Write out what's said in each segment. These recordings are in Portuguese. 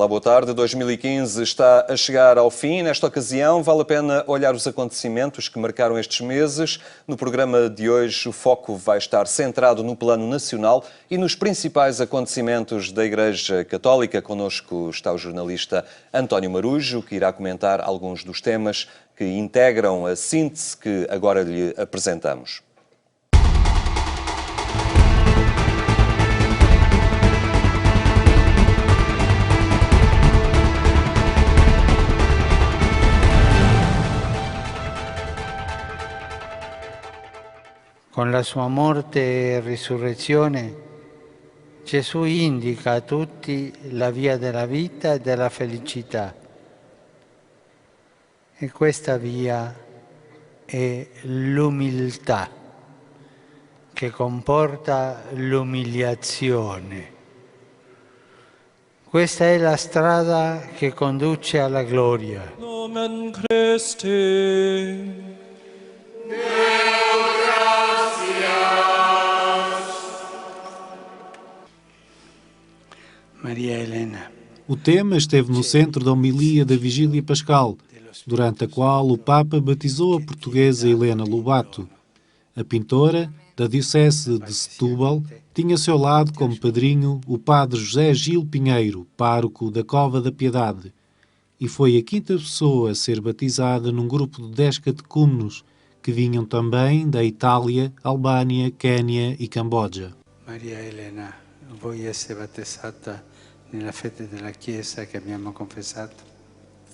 Olá, boa tarde. 2015 está a chegar ao fim. Nesta ocasião, vale a pena olhar os acontecimentos que marcaram estes meses. No programa de hoje, o foco vai estar centrado no plano nacional e nos principais acontecimentos da Igreja Católica. Connosco está o jornalista António Marujo, que irá comentar alguns dos temas que integram a síntese que agora lhe apresentamos. Con la sua morte e risurrezione, Gesù indica a tutti la via della vita e della felicità. E questa via è l'umiltà, che comporta l'umiliazione. Questa è la strada che conduce alla gloria. Nomen Christi. Maria Helena. O tema esteve no centro da homilia da Vigília Pascal, durante a qual o Papa batizou a portuguesa Helena Lobato. A pintora, da Diocese de Setúbal, tinha ao seu lado como padrinho o padre José Gil Pinheiro, pároco da Cova da Piedade, e foi a quinta pessoa a ser batizada num grupo de 10 catecúmenos, que vinham também da Itália, Albânia, Quênia e Camboja. Maria Helena, vuoi essere battezzata nella fede della Chiesa che abbiamo confessato?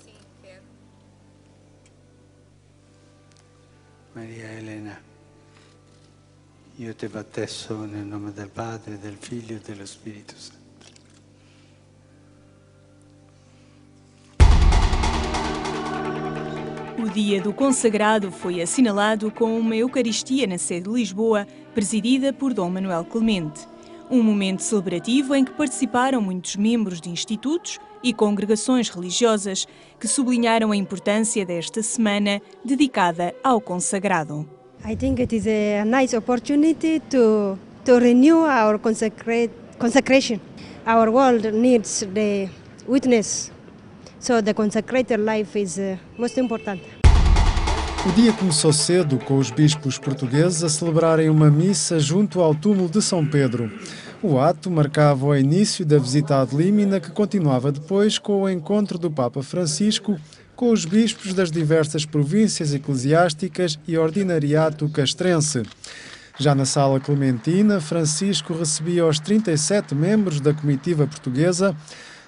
Sì, vero. Maria Helena, io ti battesso nel nome del Padre, del Figlio e dello Spirito Santo. O Dia do Consagrado foi assinalado com uma Eucaristia na sede de Lisboa, presidida por Dom Manuel Clemente. Um momento celebrativo em que participaram muitos membros de institutos e congregações religiosas que sublinharam a importância desta semana dedicada ao consagrado. I think it is a nice opportunity to renew our consecration. Our world needs the witness, so the consecrated life is most important. O dia começou cedo com os bispos portugueses a celebrarem uma missa junto ao túmulo de São Pedro. O ato marcava o início da visita ad limina, que continuava depois com o encontro do Papa Francisco com os bispos das diversas províncias eclesiásticas e ordinariato castrense. Já na Sala Clementina, Francisco recebia os 37 membros da comitiva portuguesa.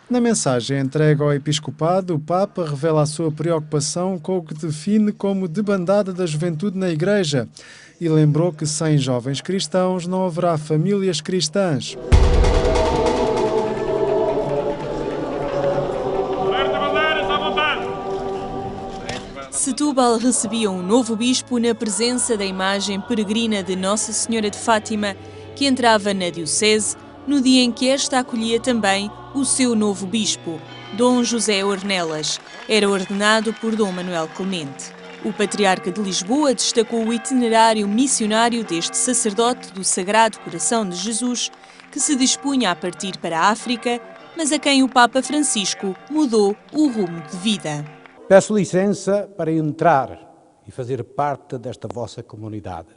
Na mensagem entregue ao Episcopado, o Papa revela a sua preocupação com o que define como debandada da juventude na Igreja e lembrou que sem jovens cristãos não haverá famílias cristãs. Setúbal recebia um novo bispo na presença da imagem peregrina de Nossa Senhora de Fátima, que entrava na diocese no dia em que esta acolhia também o seu novo bispo, Dom José Ornelas. Era ordenado por Dom Manuel Clemente. O patriarca de Lisboa destacou o itinerário missionário deste sacerdote do Sagrado Coração de Jesus, que se dispunha a partir para a África, mas a quem o Papa Francisco mudou o rumo de vida. Peço licença para entrar e fazer parte desta vossa comunidade.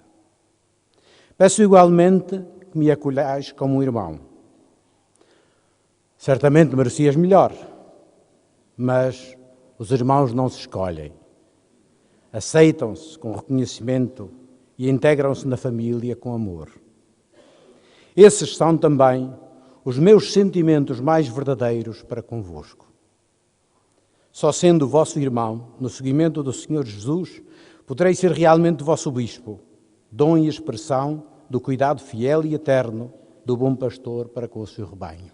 Peço igualmente que me acolhais como um irmão. Certamente merecias melhor, mas os irmãos não se escolhem. Aceitam-se com reconhecimento e integram-se na família com amor. Esses são também os meus sentimentos mais verdadeiros para convosco. Só sendo vosso irmão, no seguimento do Senhor Jesus, poderei ser realmente vosso bispo, dom e expressão do cuidado fiel e eterno do bom pastor para com o seu rebanho.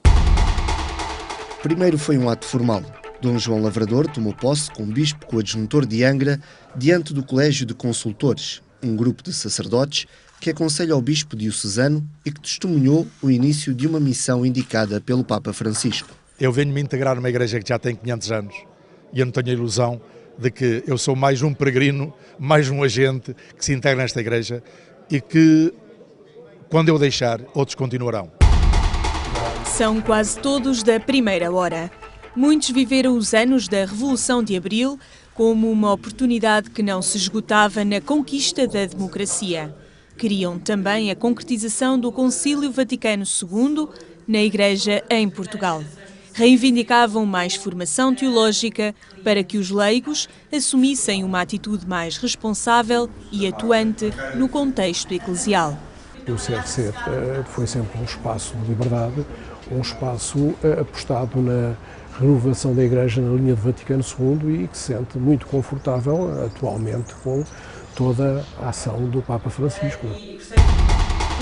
Primeiro foi um ato formal. Dom João Lavrador tomou posse como bispo coadjutor de Angra diante do Colégio de Consultores, um grupo de sacerdotes que aconselha ao bispo diocesano e que testemunhou o início de uma missão indicada pelo Papa Francisco. Eu venho-me integrar numa igreja que já tem 500 anos e eu não tenho a ilusão de que eu sou mais um peregrino, mais um agente que se integra nesta igreja e que, quando eu deixar, outros continuarão. São quase todos da primeira hora. Muitos viveram os anos da Revolução de Abril como uma oportunidade que não se esgotava na conquista da democracia. Queriam também a concretização do Concílio Vaticano II na Igreja em Portugal. Reivindicavam mais formação teológica para que os leigos assumissem uma atitude mais responsável e atuante no contexto eclesial. O CRC foi sempre um espaço de liberdade, um espaço apostado na renovação da Igreja na linha do Vaticano II e que se sente muito confortável atualmente com toda a ação do Papa Francisco.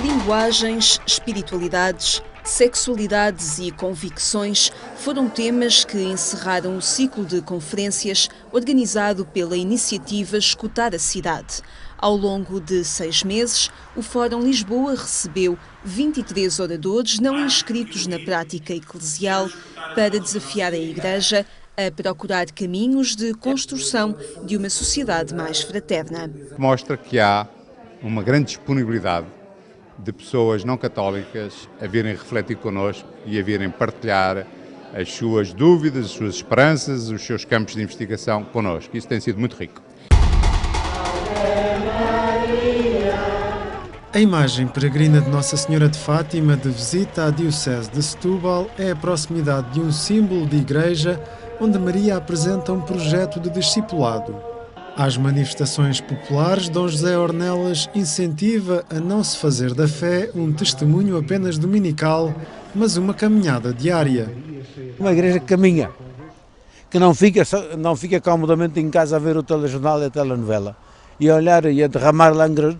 Linguagens, espiritualidades, sexualidades e convicções foram temas que encerraram o ciclo de conferências organizado pela iniciativa Escutar a Cidade. Ao longo de 6 meses, o Fórum Lisboa recebeu 23 oradores não inscritos na prática eclesial para desafiar a Igreja a procurar caminhos de construção de uma sociedade mais fraterna. Mostra que há uma grande disponibilidade de pessoas não católicas a virem refletir connosco e a virem partilhar as suas dúvidas, as suas esperanças, os seus campos de investigação connosco. Isso tem sido muito rico. A imagem peregrina de Nossa Senhora de Fátima de visita à Diocese de Setúbal é a proximidade de um símbolo de igreja onde Maria apresenta um projeto de discipulado. Às manifestações populares, Dom José Ornelas incentiva a não se fazer da fé um testemunho apenas dominical, mas uma caminhada diária. Uma igreja que caminha, que não fica comodamente em casa a ver o telejornal e a telenovela, e a olhar e a derramar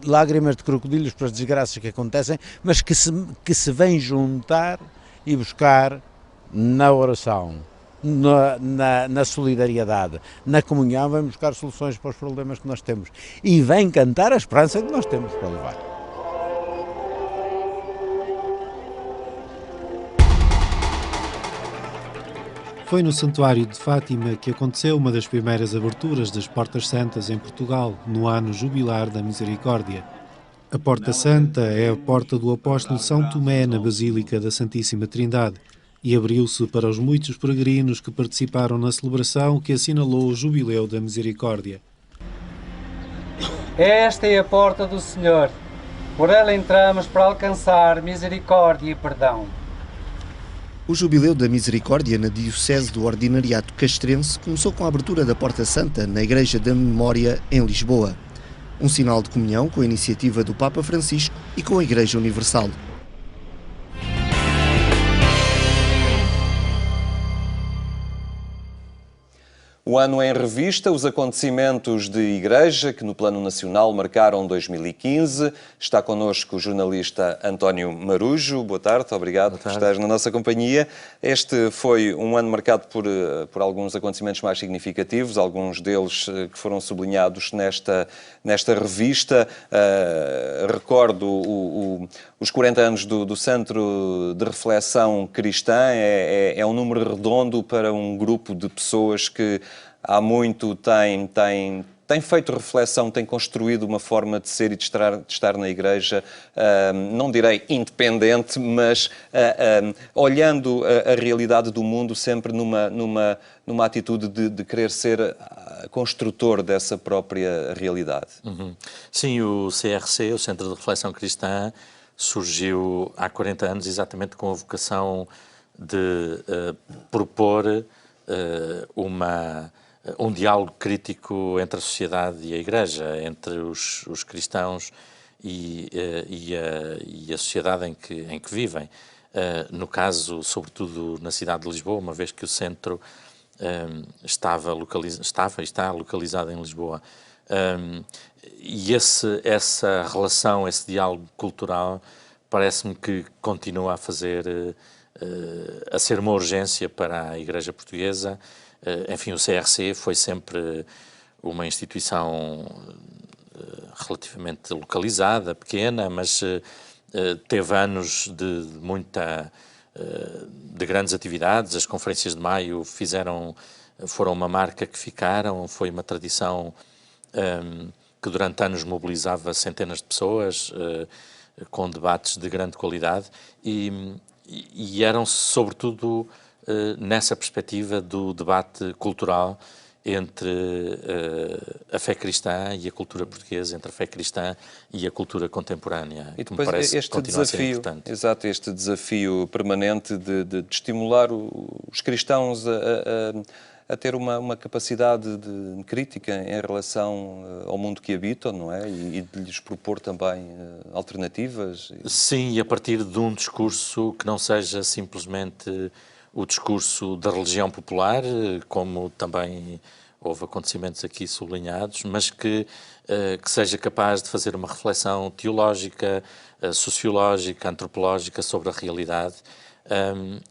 lágrimas de crocodilos para as desgraças que acontecem, mas que se vem juntar e buscar na oração, na solidariedade, na comunhão, vem buscar soluções para os problemas que nós temos e vem cantar a esperança que nós temos para levar. Foi no Santuário de Fátima que aconteceu uma das primeiras aberturas das Portas Santas em Portugal, no ano jubilar da Misericórdia. A Porta Santa é a porta do apóstolo São Tomé na Basílica da Santíssima Trindade e abriu-se para os muitos peregrinos que participaram na celebração que assinalou o Jubileu da Misericórdia. Esta é a porta do Senhor. Por ela entramos para alcançar misericórdia e perdão. O Jubileu da Misericórdia na Diocese do Ordinariato Castrense começou com a abertura da Porta Santa na Igreja da Memória, em Lisboa. Um sinal de comunhão com a iniciativa do Papa Francisco e com a Igreja Universal. O ano em revista, os acontecimentos de Igreja que no plano nacional marcaram 2015. Está connosco o jornalista António Marujo. Boa tarde, obrigado por estar na nossa companhia. Este foi um ano marcado por alguns acontecimentos mais significativos, alguns deles que foram sublinhados nesta revista. Recordo os 40 anos do Centro de Reflexão Cristã. É um número redondo para um grupo de pessoas que há muito tem feito reflexão, tem construído uma forma de ser e de estar na Igreja, não direi independente, mas olhando a realidade do mundo sempre numa atitude de querer ser construtor dessa própria realidade. Sim, o CRC, o Centro de Reflexão Cristã, surgiu há 40 anos exatamente com a vocação de propor um diálogo crítico entre a sociedade e a Igreja, entre os cristãos e a sociedade em que vivem. No caso, sobretudo na cidade de Lisboa, uma vez que o centro está localizado em Lisboa. E essa relação, esse diálogo cultural, parece-me que continua a ser uma urgência para a Igreja Portuguesa. Enfim, o CRC foi sempre uma instituição relativamente localizada, pequena, mas teve anos de grandes atividades. As conferências de maio foram uma marca que ficaram, foi uma tradição que durante anos mobilizava centenas de pessoas, com debates de grande qualidade, e eram sobretudo nessa perspectiva do debate cultural entre a fé cristã e a cultura portuguesa, entre a fé cristã e a cultura contemporânea. E depois este desafio, exato, este desafio permanente de estimular os cristãos a ter uma capacidade de crítica em relação ao mundo que habitam, não é? E de lhes propor também alternativas. Sim, e a partir de um discurso que não seja simplesmente o discurso da religião popular, como também houve acontecimentos aqui sublinhados, mas que seja capaz de fazer uma reflexão teológica, sociológica, antropológica sobre a realidade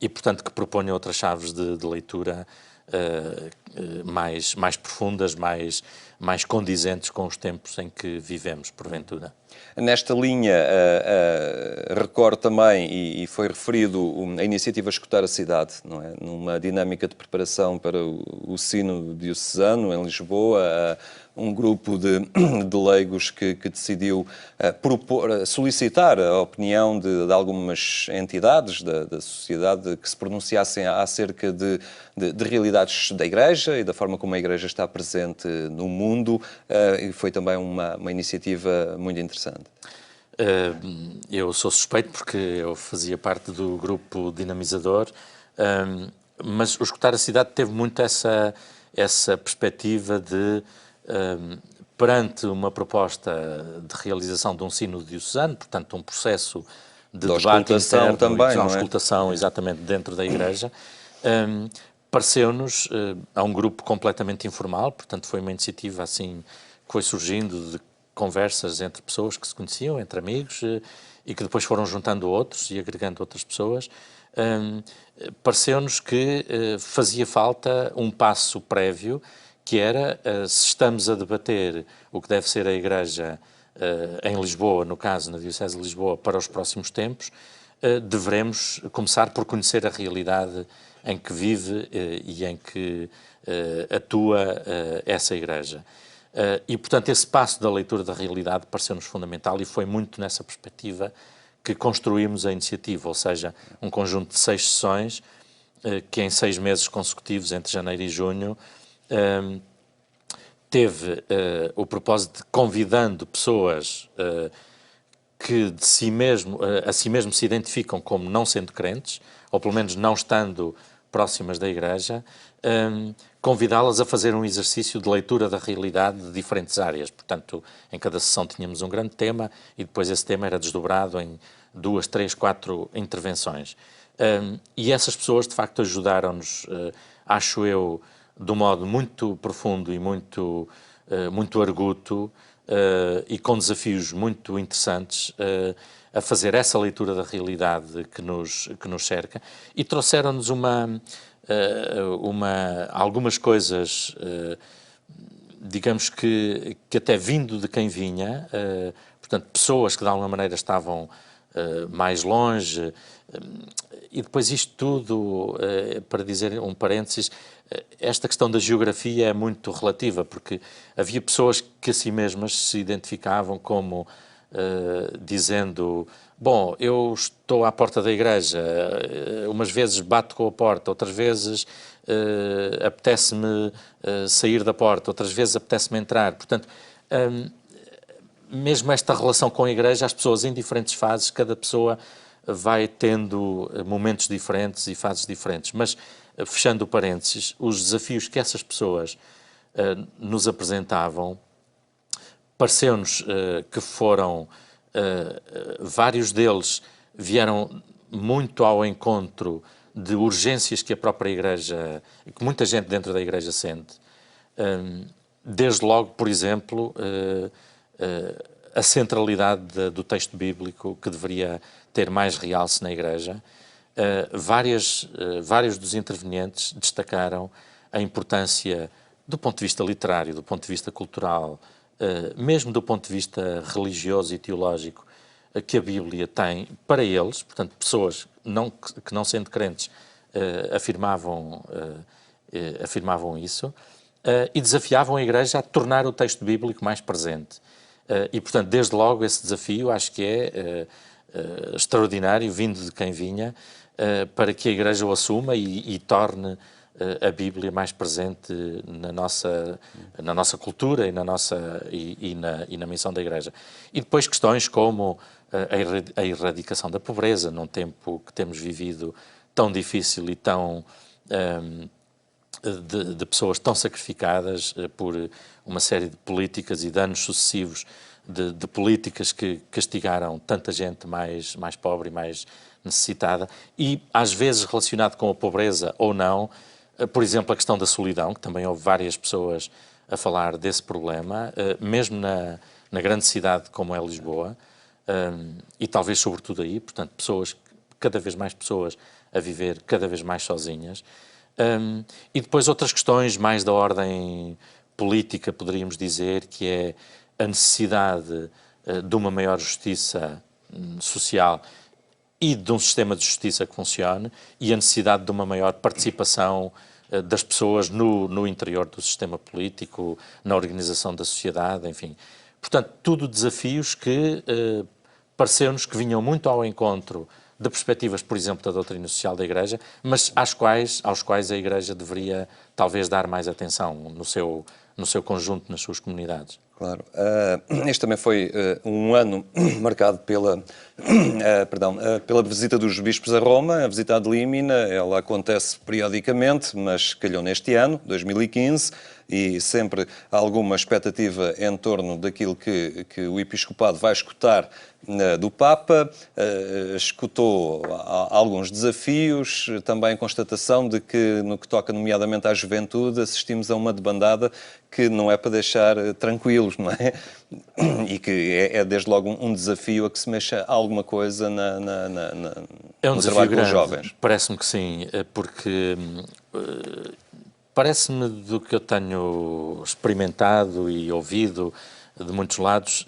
e, portanto, que proponha outras chaves de leitura mais profundas, mais condizentes com os tempos em que vivemos, porventura. Nesta linha, recordo também, e foi referido, a iniciativa Escutar a Cidade, não é? Numa dinâmica de preparação para o Sínodo Diocesano, em Lisboa, um grupo de leigos que decidiu solicitar a opinião de algumas entidades da sociedade que se pronunciassem acerca de realidades da Igreja e da forma como a Igreja está presente no mundo, e foi também uma iniciativa muito interessante. Eu sou suspeito porque eu fazia parte do grupo dinamizador, mas o Escutar a Cidade teve muito essa perspectiva de, perante uma proposta de realização de um sínodo diocesano, portanto um processo de debate interno, também, de auscultação, exatamente, dentro da Igreja, pareceu-nos a um grupo completamente informal, portanto foi uma iniciativa assim que foi surgindo de conversas entre pessoas que se conheciam, entre amigos, e que depois foram juntando outros e agregando outras pessoas. Pareceu-nos que fazia falta um passo prévio, que era, se estamos a debater o que deve ser a Igreja em Lisboa, no caso, na Diocese de Lisboa, para os próximos tempos, deveremos começar por conhecer a realidade em que vive e em que atua essa Igreja. E, portanto, esse passo da leitura da realidade pareceu-nos fundamental e foi muito nessa perspectiva que construímos a iniciativa, ou seja, um conjunto de 6 sessões que em 6 meses consecutivos, entre janeiro e junho, teve o propósito de convidando pessoas que a si mesmo se identificam como não sendo crentes, ou pelo menos não estando próximas da Igreja, convidá-las a fazer um exercício de leitura da realidade de diferentes áreas. Portanto, em cada sessão tínhamos um grande tema e depois esse tema era desdobrado em 2, 3, 4 intervenções. E essas pessoas, de facto, ajudaram-nos, acho eu, de um modo muito profundo e muito arguto e com desafios muito interessantes a fazer essa leitura da realidade que nos cerca, e trouxeram-nos algumas coisas, digamos que até vindo de quem vinha, portanto, pessoas que de alguma maneira estavam mais longe, e depois isto tudo, para dizer um parênteses, esta questão da geografia é muito relativa, porque havia pessoas que a si mesmas se identificavam como dizendo, bom, eu estou à porta da Igreja, umas vezes bato com a porta, outras vezes apetece-me sair da porta, outras vezes apetece-me entrar. Portanto, mesmo esta relação com a Igreja, as pessoas em diferentes fases, cada pessoa vai tendo momentos diferentes e fases diferentes. Mas, fechando o parênteses, os desafios que essas pessoas nos apresentavam, pareceu-nos que foram, vários deles vieram muito ao encontro de urgências que a própria Igreja, que muita gente dentro da Igreja sente. Desde logo, por exemplo, a centralidade do texto bíblico, que deveria ter mais realce na Igreja. Vários dos intervenientes destacaram a importância, do ponto de vista literário, do ponto de vista cultural, mesmo do ponto de vista religioso e teológico, que a Bíblia tem para eles, portanto, pessoas que não sendo crentes afirmavam isso, e desafiavam a Igreja a tornar o texto bíblico mais presente. E, portanto, desde logo esse desafio acho que é extraordinário, vindo de quem vinha, para que a Igreja o assuma e torne a Bíblia mais presente na nossa cultura e na missão da Igreja. E depois questões como a erradicação da pobreza, num tempo que temos vivido tão difícil e tão de pessoas tão sacrificadas por uma série de políticas e de anos sucessivos de políticas que castigaram tanta gente mais pobre e mais necessitada, e às vezes relacionado com a pobreza ou não, por exemplo, a questão da solidão, que também houve várias pessoas a falar desse problema, mesmo na grande cidade como é Lisboa, e talvez sobretudo aí, portanto, cada vez mais pessoas a viver cada vez mais sozinhas. E depois outras questões mais da ordem política, poderíamos dizer, que é a necessidade de uma maior justiça social e de um sistema de justiça que funcione, e a necessidade de uma maior participação das pessoas no interior do sistema político, na organização da sociedade, enfim. Portanto, tudo desafios que pareceu-nos que vinham muito ao encontro de perspectivas, por exemplo, da doutrina social da Igreja, mas aos quais a Igreja deveria talvez dar mais atenção no seu conjunto, nas suas comunidades. Claro. Este também foi um ano marcado pela visita dos bispos a Roma, a visita ad limina. Ela acontece periodicamente, mas calhou neste ano, 2015, e sempre há alguma expectativa em torno daquilo que o episcopado vai escutar do Papa. Escutou alguns desafios, também a constatação de que, no que toca nomeadamente à juventude, assistimos a uma debandada que não é para deixar tranquilos, não é? E que é desde logo um desafio a que se mexa alguma coisa no trabalho com os jovens. Parece-me que sim, porque parece-me, do que eu tenho experimentado e ouvido de muitos lados,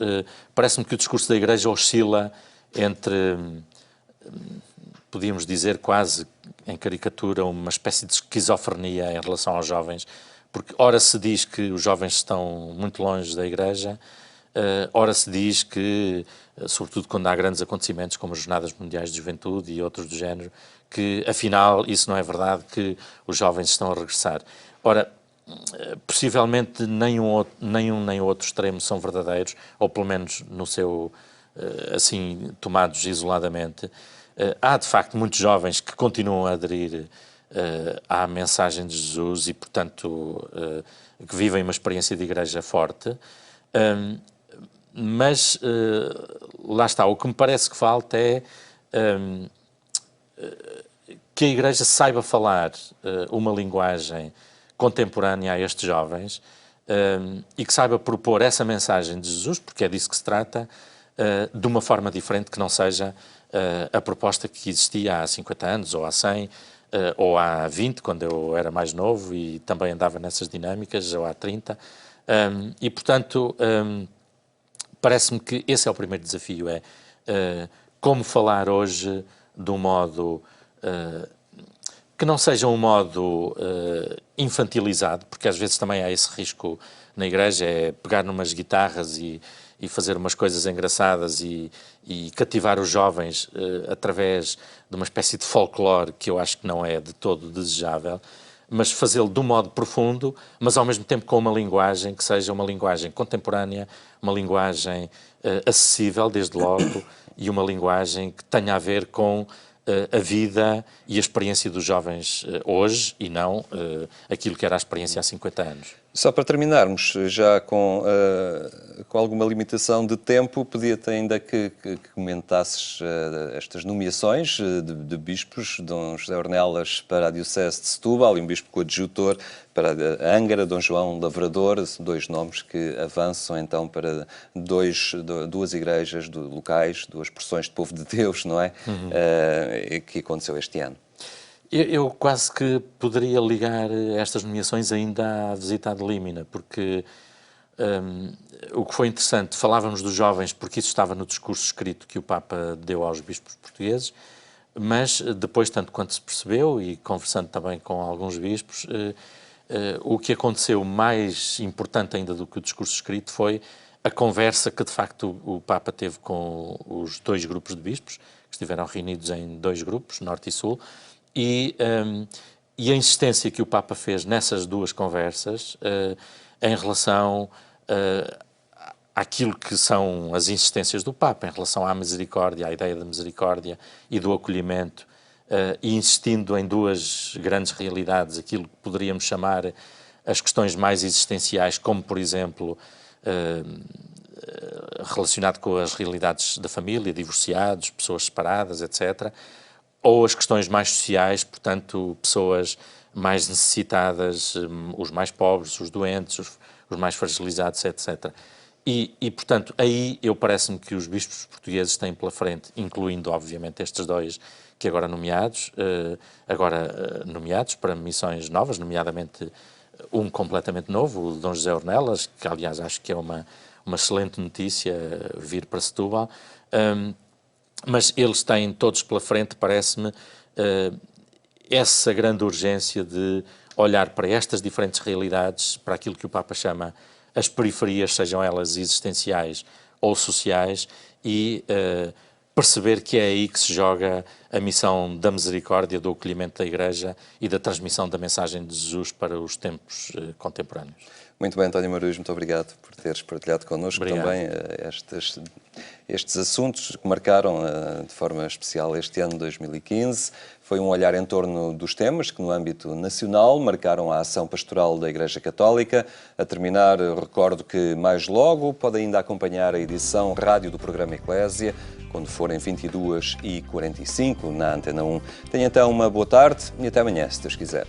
parece-me que o discurso da Igreja oscila entre, podíamos dizer quase em caricatura, uma espécie de esquizofrenia em relação aos jovens, porque ora se diz que os jovens estão muito longe da Igreja, ora se diz que, sobretudo quando há grandes acontecimentos como as Jornadas Mundiais de Juventude e outros do género, que afinal isso não é verdade, que os jovens estão a regressar. Ora, possivelmente nem um nem o outro extremo são verdadeiros, ou pelo menos no seu, assim, tomados isoladamente. Há de facto muitos jovens que continuam a aderir à mensagem de Jesus e, portanto, que vivem uma experiência de Igreja forte, mas lá está, o que me parece que falta é que a Igreja saiba falar uma linguagem contemporânea a estes jovens e que saiba propor essa mensagem de Jesus, porque é disso que se trata, de uma forma diferente, que não seja a proposta que existia há 50 anos, ou há 100, ou há 20, quando eu era mais novo e também andava nessas dinâmicas, ou há 30. E, portanto, parece-me que esse é o primeiro desafio, é como falar hoje de um modo que não seja um modo infantilizado, porque às vezes também há esse risco na Igreja, é pegar numas guitarras e fazer umas coisas engraçadas e cativar os jovens através de uma espécie de folclore que eu acho que não é de todo desejável, mas fazê-lo de um modo profundo, mas ao mesmo tempo com uma linguagem que seja uma linguagem contemporânea, uma linguagem acessível, desde logo, e uma linguagem que tenha a ver com a vida e a experiência dos jovens hoje e não aquilo que era a experiência há 50 anos. Só para terminarmos, já com alguma limitação de tempo, pedia-te ainda que comentasses estas nomeações de bispos, Dom José Ornelas para a Diocese de Setúbal e um bispo coadjutor para a Angra, Dom João Lavrador, dois nomes que avançam então para duas igrejas locais, duas porções de povo de Deus, não é? Que aconteceu este ano. Eu quase que poderia ligar estas nomeações ainda à visita ad limina, porque o que foi interessante, falávamos dos jovens porque isso estava no discurso escrito que o Papa deu aos bispos portugueses, mas depois, tanto quanto se percebeu, e conversando também com alguns bispos, o que aconteceu mais importante ainda do que o discurso escrito foi a conversa que de facto o Papa teve com os 2 grupos de bispos, que estiveram reunidos em 2 grupos, Norte e Sul, e a insistência que o Papa fez nessas 2 conversas em relação àquilo que são as insistências do Papa, em relação à misericórdia, à ideia da misericórdia e do acolhimento, e insistindo em 2 grandes realidades, aquilo que poderíamos chamar as questões mais existenciais, como, por exemplo, relacionado com as realidades da família, divorciados, pessoas separadas, etc., ou as questões mais sociais, portanto, pessoas mais necessitadas, os mais pobres, os doentes, os mais fragilizados, etc. E, portanto, aí parece-me que os bispos portugueses têm pela frente, incluindo, obviamente, estes 2 que agora nomeados para missões novas, nomeadamente um completamente novo, o Dom José Ornelas, que aliás acho que é uma excelente notícia vir para Setúbal, mas eles têm todos pela frente, parece-me, essa grande urgência de olhar para estas diferentes realidades, para aquilo que o Papa chama as periferias, sejam elas existenciais ou sociais, e perceber que é aí que se joga a missão da misericórdia, do acolhimento da Igreja e da transmissão da mensagem de Jesus para os tempos contemporâneos. Muito bem, António Marujo, muito obrigado por teres partilhado connosco também estes assuntos que marcaram de forma especial este ano de 2015. Foi um olhar em torno dos temas que, no âmbito nacional, marcaram a ação pastoral da Igreja Católica. A terminar, recordo que mais logo pode ainda acompanhar a edição rádio do programa Eclésia, quando forem 22h45 na Antena 1. Tenha então uma boa tarde e até amanhã, se Deus quiser.